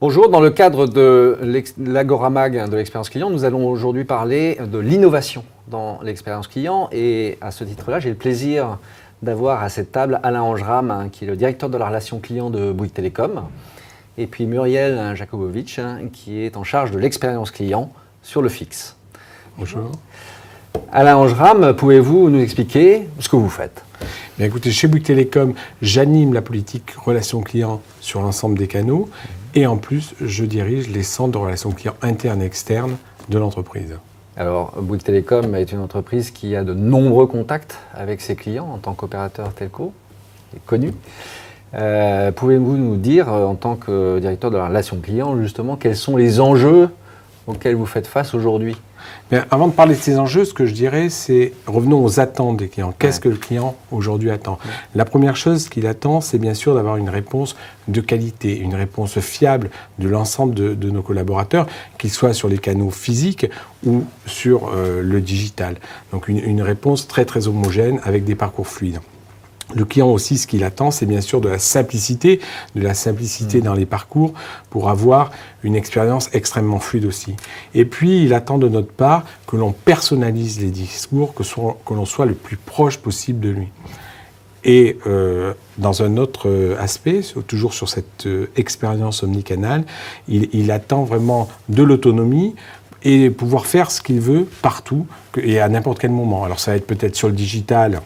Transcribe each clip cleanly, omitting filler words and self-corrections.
Bonjour, dans le cadre de l'Agora-Mag de l'expérience client, nous allons aujourd'hui parler de l'innovation dans l'expérience client. Et à ce titre-là, j'ai le plaisir d'avoir à cette table Alain Angeram, qui est le directeur de la relation client de Bouygues Telecom, et puis Muriel Jacobovic, qui est en charge de l'expérience client sur le fixe. Bonjour. Alain Angeram, pouvez-vous nous expliquer ce que vous faites ? Bien, écoutez, chez Bouygues Telecom, j'anime la politique relation client sur l'ensemble des canaux et en plus, je dirige les centres de relations clients internes et externes de l'entreprise. Alors, Bouygues Telecom est une entreprise qui a de nombreux contacts avec ses clients en tant qu'opérateur telco, et connu. Pouvez-vous nous dire, en tant que directeur de la relation client, justement, quels sont les enjeux auxquels vous faites face aujourd'hui ? Bien, avant de parler de ces enjeux, ce que je dirais, c'est revenons aux attentes des clients. Qu'est-ce que le client aujourd'hui attend ? La première chose qu'il attend, c'est bien sûr d'avoir une réponse de qualité, une réponse fiable de l'ensemble de nos collaborateurs, qu'ils soient sur les canaux physiques ou sur le digital. Donc une réponse très très homogène avec des parcours fluides. Le client aussi, ce qu'il attend, c'est bien sûr de la simplicité dans les parcours pour avoir une expérience extrêmement fluide aussi. Et puis, il attend de notre part que l'on personnalise les discours, que l'on soit le plus proche possible de lui. Et dans un autre aspect, toujours sur cette expérience omnicanale, il attend vraiment de l'autonomie et pouvoir faire ce qu'il veut partout et à n'importe quel moment. Alors, ça va être peut-être sur le digital,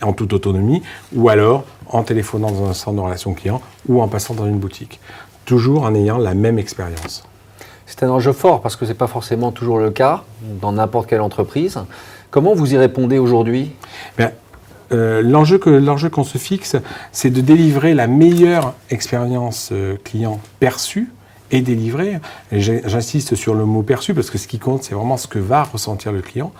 en toute autonomie, ou alors en téléphonant dans un centre de relation client ou en passant dans une boutique. Toujours en ayant la même expérience. C'est un enjeu fort parce que ce n'est pas forcément toujours le cas dans n'importe quelle entreprise. Comment vous y répondez aujourd'hui ? Bien, l'enjeu qu'on se fixe, c'est de délivrer la meilleure expérience client perçue et délivrée. Et j'insiste sur le mot perçu parce que ce qui compte, c'est vraiment ce que va ressentir le client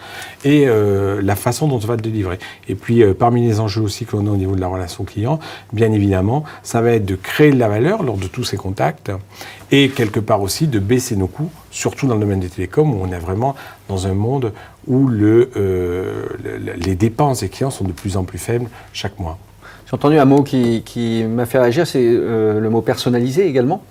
et la façon dont on va le délivrer. Et puis, parmi les enjeux aussi que l'on a au niveau de la relation client, bien évidemment, ça va être de créer de la valeur lors de tous ces contacts et quelque part aussi de baisser nos coûts, surtout dans le domaine des télécoms où on est vraiment dans un monde où les dépenses des clients sont de plus en plus faibles chaque mois. J'ai entendu un mot qui m'a fait réagir, c'est le mot personnalisé également.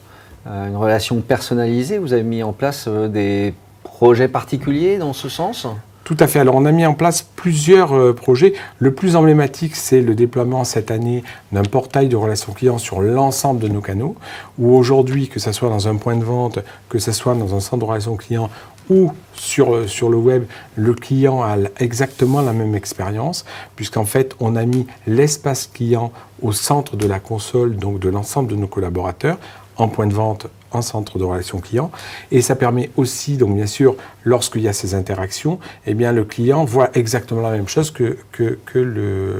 Une relation personnalisée, vous avez mis en place des projets particuliers dans ce sens ? Tout à fait. Alors, on a mis en place plusieurs projets. Le plus emblématique, c'est le déploiement cette année d'un portail de relations clients sur l'ensemble de nos canaux, où aujourd'hui, que ce soit dans un point de vente, que ce soit dans un centre de relations clients ou sur le web, le client a exactement la même expérience, puisqu'en fait, on a mis l'espace client au centre de la console, donc de l'ensemble de nos collaborateurs, en point de vente, en centre de relations clients. Et ça permet aussi, donc bien sûr, lorsqu'il y a ces interactions, eh bien, le client voit exactement la même chose que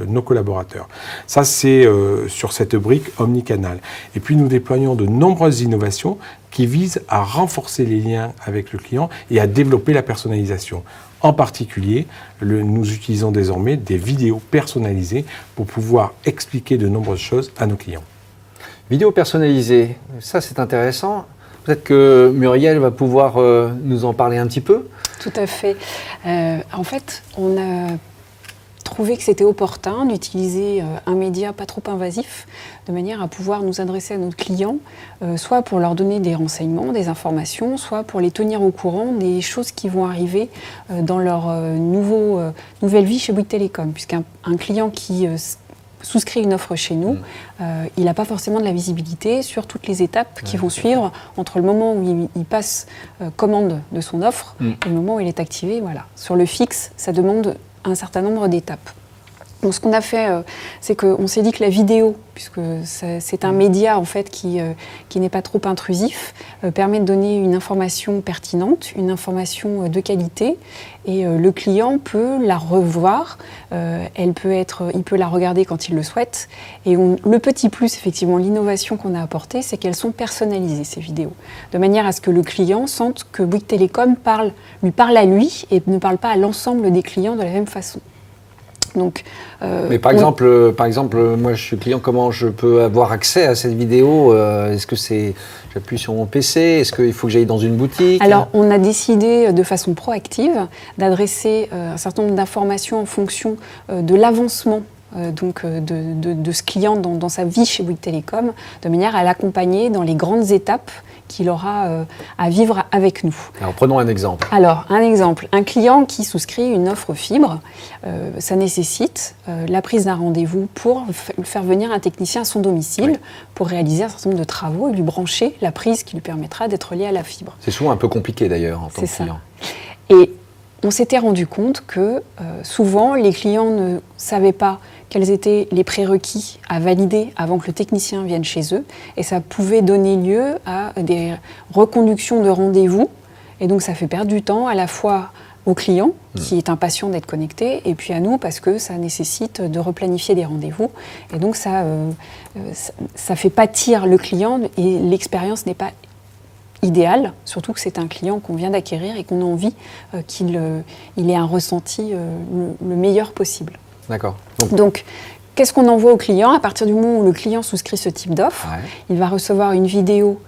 nos collaborateurs. Ça, c'est sur cette brique omnicanal. Et puis, nous déployons de nombreuses innovations qui visent à renforcer les liens avec le client et à développer la personnalisation. En particulier, nous utilisons désormais des vidéos personnalisées pour pouvoir expliquer de nombreuses choses à nos clients. Vidéo personnalisée, ça c'est intéressant. Peut-être que Muriel va pouvoir nous en parler un petit peu. Tout à fait. En fait, on a trouvé que c'était opportun d'utiliser un média pas trop invasif, de manière à pouvoir nous adresser à nos clients, soit pour leur donner des renseignements, des informations, soit pour les tenir au courant des choses qui vont arriver dans leur nouvelle vie chez Bouygues Telecom. Puisqu'un client qui souscrit une offre chez nous, il n'a pas forcément de la visibilité sur toutes les étapes qui vont suivre entre le moment où il passe commande de son offre et le moment où il est activé. Voilà. Sur le fixe, ça demande un certain nombre d'étapes. Donc, ce qu'on a fait, c'est qu'on s'est dit que la vidéo, puisque c'est un média en fait qui n'est pas trop intrusif, permet de donner une information pertinente, une information de qualité, et le client peut la revoir. Il peut la regarder quand il le souhaite. Et le petit plus, effectivement, l'innovation qu'on a apportée, c'est qu'elles sont personnalisées, ces vidéos, de manière à ce que le client sente que Bouygues Telecom lui parle à lui et ne parle pas à l'ensemble des clients de la même façon. Donc, mais par exemple, moi je suis client, comment je peux avoir accès à cette vidéo ? Est-ce que j'appuie sur mon PC ? Est-ce qu'il faut que j'aille dans une boutique ? Alors, on a décidé de façon proactive d'adresser un certain nombre d'informations en fonction de l'avancement de ce client dans sa vie chez Bouygues Télécom, de manière à l'accompagner dans les grandes étapes qu'il aura à vivre avec nous. Alors prenons un exemple. Alors, un exemple, un client qui souscrit une offre fibre, ça nécessite la prise d'un rendez-vous pour faire venir un technicien à son domicile pour réaliser un certain nombre de travaux et lui brancher la prise qui lui permettra d'être lié à la fibre. C'est souvent un peu compliqué d'ailleurs en tant que client. Et on s'était rendu compte que souvent les clients ne savaient pas quels étaient les prérequis à valider avant que le technicien vienne chez eux. Et ça pouvait donner lieu à des reconductions de rendez-vous. Et donc ça fait perdre du temps à la fois au client, qui est impatient d'être connecté, et puis à nous, parce que ça nécessite de replanifier des rendez-vous. Et donc ça fait pâtir le client, et l'expérience n'est pas idéale, surtout que c'est un client qu'on vient d'acquérir et qu'on a envie qu'il ait un ressenti le meilleur possible. D'accord. Donc, qu'est-ce qu'on envoie au client? À partir du moment où le client souscrit ce type d'offre, il va recevoir une vidéo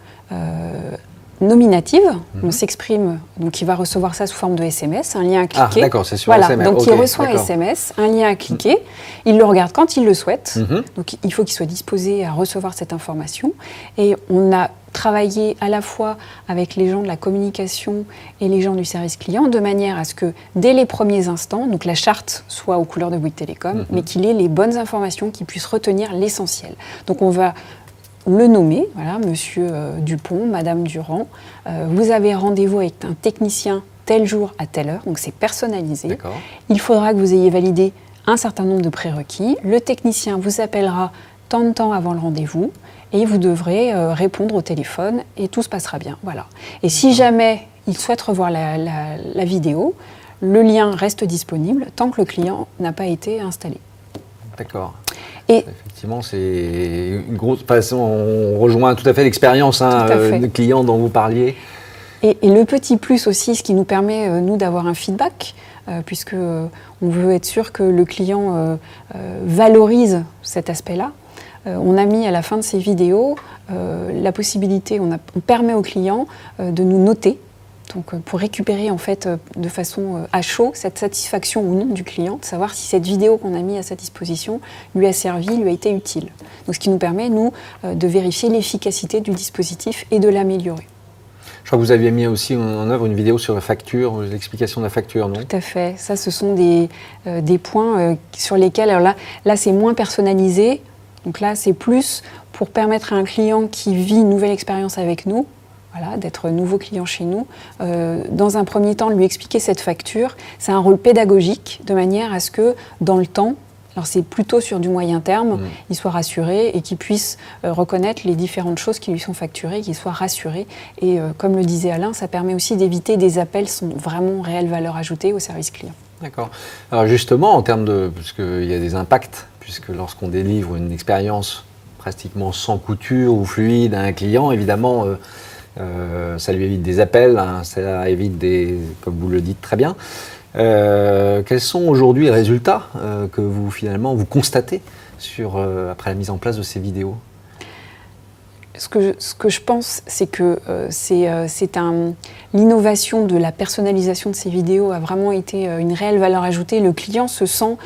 nominative. On s'exprime, donc il va recevoir ça sous forme de SMS, un lien à cliquer. Ah, d'accord, c'est sur SMS. Donc il reçoit un SMS, un lien à cliquer. Il le regarde quand il le souhaite. Donc il faut qu'il soit disposé à recevoir cette information. Et on a travaillé à la fois avec les gens de la communication et les gens du service client, de manière à ce que dès les premiers instants, donc la charte soit aux couleurs de Bouygues Télécom, mais qu'il ait les bonnes informations, qu'il puisse retenir l'essentiel. Donc on va le nommer, voilà, Monsieur Dupont, Madame Durand, vous avez rendez-vous avec un technicien tel jour à telle heure, donc c'est personnalisé. Il faudra que vous ayez validé un certain nombre de prérequis. Le technicien vous appellera tant de temps avant le rendez-vous et vous devrez répondre au téléphone et tout se passera bien. Voilà. Et si jamais il souhaite revoir la vidéo, le lien reste disponible tant que le client n'a pas été installé. D'accord. Et effectivement, c'est une grosse façon. On rejoint tout à fait l'expérience de client dont vous parliez. Et le petit plus aussi, ce qui nous permet, nous, d'avoir un feedback, puisque on veut être sûr que le client valorise cet aspect-là. On a mis à la fin de ces vidéos la possibilité, on permet au client de nous noter. Donc, pour récupérer en fait de façon à chaud cette satisfaction ou non du client, de savoir si cette vidéo qu'on a mise à sa disposition lui a servi, lui a été utile. Donc, ce qui nous permet, nous, de vérifier l'efficacité du dispositif et de l'améliorer. Je crois que vous aviez mis aussi en œuvre une vidéo sur la facture, l'explication de la facture, non? Tout à fait. Ça, ce sont des points sur lesquels, alors là c'est moins personnalisé. Donc là, c'est plus pour permettre à un client qui vit une nouvelle expérience avec nous, voilà, d'être nouveau client chez nous, dans un premier temps, lui expliquer cette facture. C'est un rôle pédagogique, de manière à ce que, dans le temps, alors c'est plutôt sur du moyen terme, il soit rassuré et qu'il puisse reconnaître les différentes choses qui lui sont facturées, qu'il soit rassuré. Et comme le disait Alain, ça permet aussi d'éviter des appels sans vraiment réelle valeur ajoutée au service client. D'accord. Alors justement, en termes de... parce qu'il y a des impacts, puisque lorsqu'on délivre une expérience pratiquement sans couture ou fluide à un client, évidemment... ça lui évite des appels, ça évite des, comme vous le dites très bien. Quels sont aujourd'hui les résultats que vous finalement vous constatez après la mise en place de ces vidéos? Ce que je pense, c'est que l'innovation de la personnalisation de ces vidéos a vraiment été une réelle valeur ajoutée. Le client se sent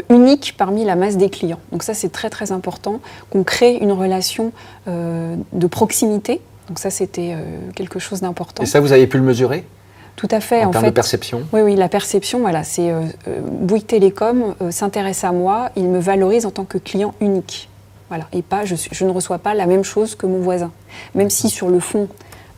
unique parmi la masse des clients. Donc ça, c'est très très important qu'on crée une relation de proximité. Donc ça, c'était quelque chose d'important. Et ça, vous avez pu le mesurer? Tout à fait. En termes de perception? Oui, la perception, voilà, c'est Bouygues Télécom s'intéresse à moi, il me valorise en tant que client unique. Voilà, et pas, je ne reçois pas la même chose que mon voisin. Même si sur le fond,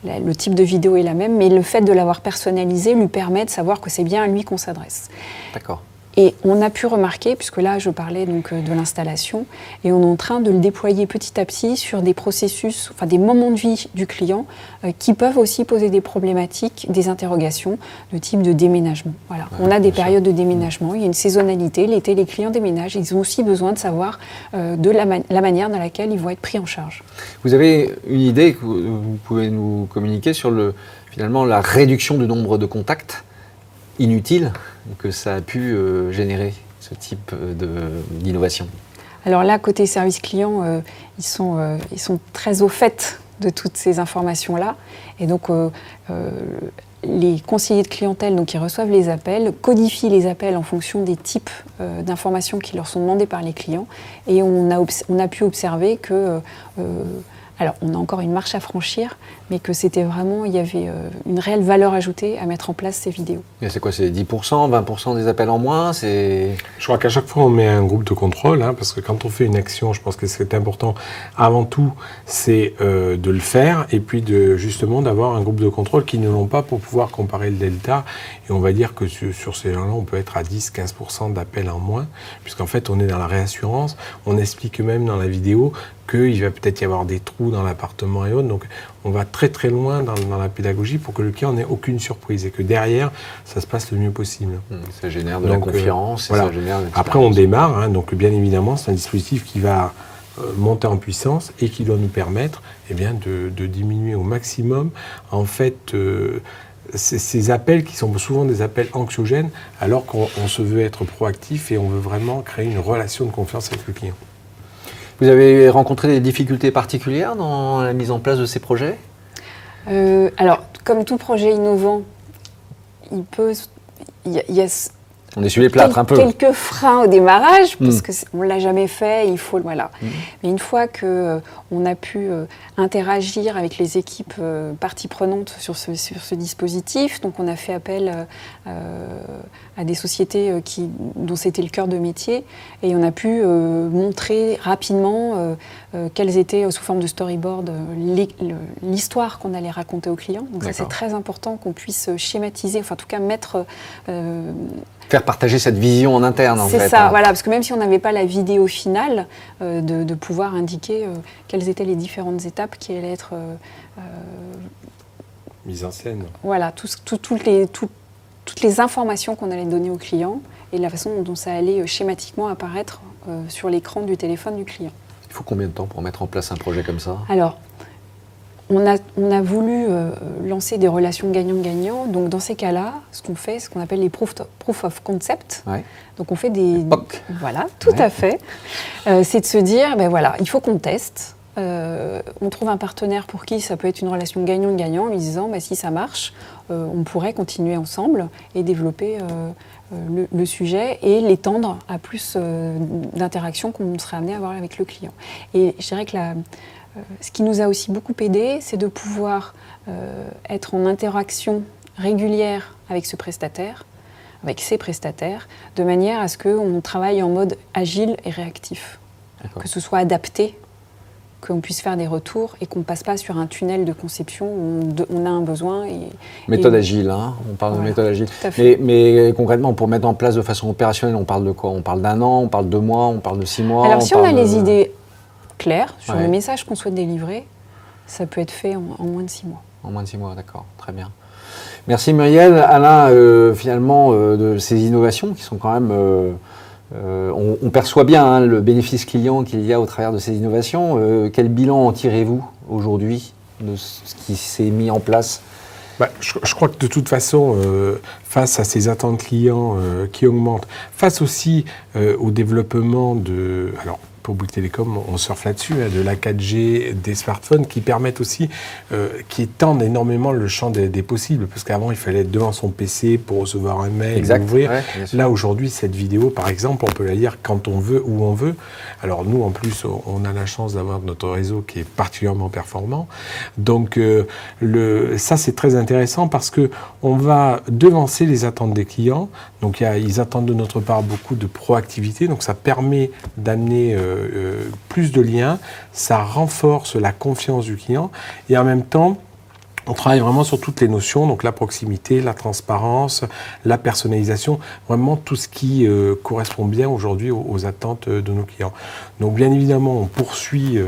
le type de vidéo est la même, mais le fait de l'avoir personnalisé lui permet de savoir que c'est bien à lui qu'on s'adresse. D'accord. Et on a pu remarquer, puisque là je parlais donc de l'installation, et on est en train de le déployer petit à petit sur des processus, enfin des moments de vie du client qui peuvent aussi poser des problématiques, des interrogations de type de déménagement. Voilà. On a des périodes de déménagement, il y a une saisonnalité, l'été les clients déménagent, ils ont aussi besoin de savoir de la manière dans laquelle ils vont être pris en charge. Vous avez une idée que vous pouvez nous communiquer sur finalement la réduction du nombre de contacts inutile que ça a pu générer, ce type d'innovation? Alors là, côté service client, ils sont très au fait de toutes ces informations-là. Et donc, les conseillers de clientèle, donc, qui reçoivent les appels, codifient les appels en fonction des types d'informations qui leur sont demandées par les clients. Et on a pu observer que, alors on a encore une marche à franchir, mais que c'était vraiment, il y avait une réelle valeur ajoutée à mettre en place ces vidéos. Et c'est quoi, c'est 10%, 20% des appels en moins? Je crois qu'à chaque fois on met un groupe de contrôle, hein, parce que quand on fait une action, je pense que c'est important, avant tout, c'est de le faire, et puis justement d'avoir un groupe de contrôle qui ne l'ont pas pour pouvoir comparer le delta. Et on va dire que sur ces gens-là, on peut être à 10-15% d'appels en moins, puisqu'en fait on est dans la réassurance. On explique même dans la vidéo qu'il va peut-être y avoir des trous dans l'appartement et autres. Donc on va très très loin dans la pédagogie pour que le client n'ait aucune surprise et que derrière, ça se passe le mieux possible. Ça génère de la confiance. Voilà. Ça génère après, on démarre, hein, donc bien évidemment, c'est un dispositif qui va monter en puissance et qui doit nous permettre de diminuer au maximum en fait ces appels qui sont souvent des appels anxiogènes alors qu'on se veut être proactif et on veut vraiment créer une relation de confiance avec le client. Vous avez rencontré des difficultés particulières dans la mise en place de ces projets? Alors, comme tout projet innovant, il y a on essuie les plâtres un peu. Quelques freins au démarrage, parce qu'on ne l'a jamais fait, il faut... Voilà. Mais une fois qu'on a pu interagir avec les équipes parties prenantes sur ce dispositif, donc on a fait appel à des sociétés dont c'était le cœur de métier, et on a pu montrer rapidement quelles étaient, sous forme de storyboard, l'histoire qu'on allait raconter aux clients. Donc ça, c'est très important qu'on puisse schématiser, enfin en tout cas mettre... faire partager cette vision en interne, en fait. C'est ça, voilà, parce que même si on n'avait pas la vidéo finale, de pouvoir indiquer quelles étaient les différentes étapes qui allaient être... mises en scène. Voilà, toutes les informations qu'on allait donner au client et la façon dont ça allait schématiquement apparaître sur l'écran du téléphone du client. Il faut combien de temps pour mettre en place un projet comme ça? Alors, on a voulu lancer des relations gagnant-gagnant. Donc, dans ces cas-là, ce qu'on fait, c'est ce qu'on appelle les proof of concept. Ouais. Donc, on fait des... POC. Voilà, tout à fait. C'est de se dire, voilà, il faut qu'on teste. On trouve un partenaire pour qui ça peut être une relation gagnant-gagnant, en lui disant, si ça marche, on pourrait continuer ensemble et développer le sujet et l'étendre à plus d'interactions qu'on serait amené à avoir avec le client. Et je dirais que ce qui nous a aussi beaucoup aidé, c'est de pouvoir être en interaction régulière avec ce prestataire, avec ces prestataires, de manière à ce qu'on travaille en mode agile et réactif. Que ce soit adapté, qu'on puisse faire des retours et qu'on ne passe pas sur un tunnel de conception où on a un besoin. Méthode agile, hein, on parle de méthode agile. Mais concrètement, pour mettre en place de façon opérationnelle, on parle de quoi? On parle d'1 an, on parle de 2 mois, on parle de 6 mois? Alors si on a les idées claires sur le message qu'on souhaite délivrer, ça peut être fait en moins de 6 mois. En moins de 6 mois, d'accord, très bien. Merci Muriel. Alain, finalement, de ces innovations qui sont quand même... on perçoit bien le bénéfice client qu'il y a au travers de ces innovations. Quel bilan en tirez-vous aujourd'hui de ce qui s'est mis en place? Je crois que de toute façon, face à ces attentes clients qui augmentent, face aussi au développement de... Alors, pour Bouygues Télécom, on surfe là-dessus, de la 4G, des smartphones qui permettent aussi, qui étendent énormément le champ des possibles. Parce qu'avant, il fallait être devant son PC pour recevoir un mail, l'ouvrir. Ouais, là, aujourd'hui, cette vidéo, par exemple, on peut la lire quand on veut, où on veut. Alors nous, en plus, on a la chance d'avoir notre réseau qui est particulièrement performant. Donc, ça, c'est très intéressant parce qu'on va devancer les attentes des clients. Donc, ils attendent de notre part beaucoup de proactivité. Donc, ça permet d'amener... plus de liens, ça renforce la confiance du client et en même temps, on travaille vraiment sur toutes les notions, donc la proximité, la transparence, la personnalisation, vraiment tout ce qui correspond bien aujourd'hui aux attentes de nos clients. Donc bien évidemment, on poursuit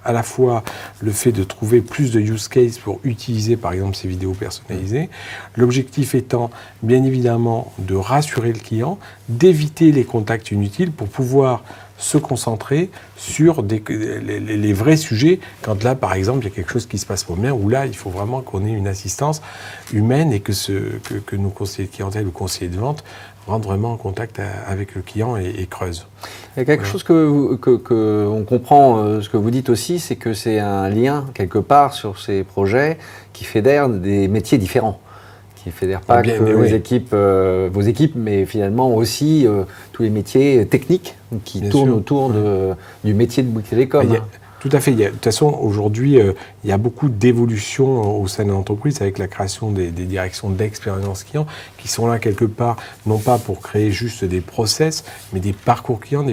à la fois le fait de trouver plus de use cases pour utiliser par exemple ces vidéos personnalisées, l'objectif étant bien évidemment de rassurer le client, d'éviter les contacts inutiles pour pouvoir se concentrer sur les vrais sujets, quand là, par exemple, il y a quelque chose qui se passe pas bien, où là, il faut vraiment qu'on ait une assistance humaine et que nos conseillers de clientèle ou conseillers de vente rentrent vraiment en contact avec le client et creusent. Il y a quelque chose on comprend, ce que vous dites aussi, c'est que c'est un lien, quelque part, sur ces projets qui fédèrent des métiers différents. qui ne fédère pas Bien, que mais oui. vos équipes, mais finalement aussi tous les métiers techniques qui Bien tournent sûr. autour du métier de Bouygues Télécom. Tout à fait. De toute façon, aujourd'hui, il y a beaucoup d'évolutions au sein de l'entreprise avec la création des directions d'expérience client qui sont là quelque part, non pas pour créer juste des process, mais des parcours clients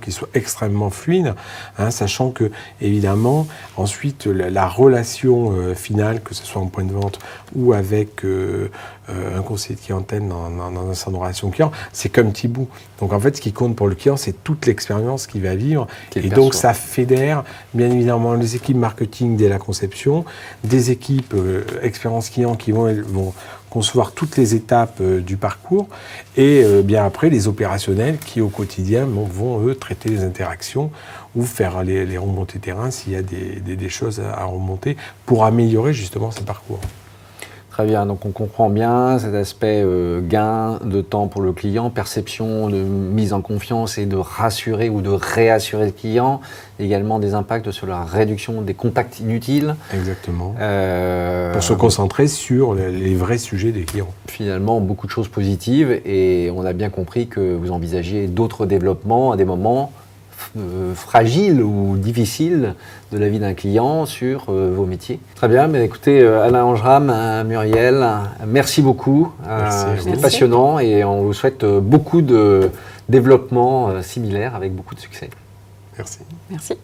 qui soient extrêmement fluides, hein, sachant que, évidemment, ensuite, la relation finale, que ce soit en point de vente ou avec un conseiller de clientèle dans un centre de relation client, c'est comme petit bout. Donc, en fait, ce qui compte pour le client, c'est toute l'expérience qu'il va vivre. Et donc, ça fédère bien évidemment les équipes marketing dès la conception, des équipes expérience client qui vont concevoir toutes les étapes du parcours et bien après les opérationnels qui au quotidien vont eux traiter les interactions ou faire les remontées terrain s'il y a des choses à remonter pour améliorer justement ce parcours. Très bien, donc on comprend bien cet aspect gain de temps pour le client, perception de mise en confiance et de rassurer ou de réassurer le client, également des impacts sur la réduction des contacts inutiles. Exactement. Pour se concentrer sur les vrais sujets des clients. Finalement, beaucoup de choses positives et on a bien compris que vous envisagiez d'autres développements à des moments fragiles ou difficiles de la vie d'un client sur vos métiers. Très bien, mais écoutez, Alain Angeram, Muriel, merci beaucoup. C'était passionnant et on vous souhaite beaucoup de développements similaires avec beaucoup de succès. Merci. Merci.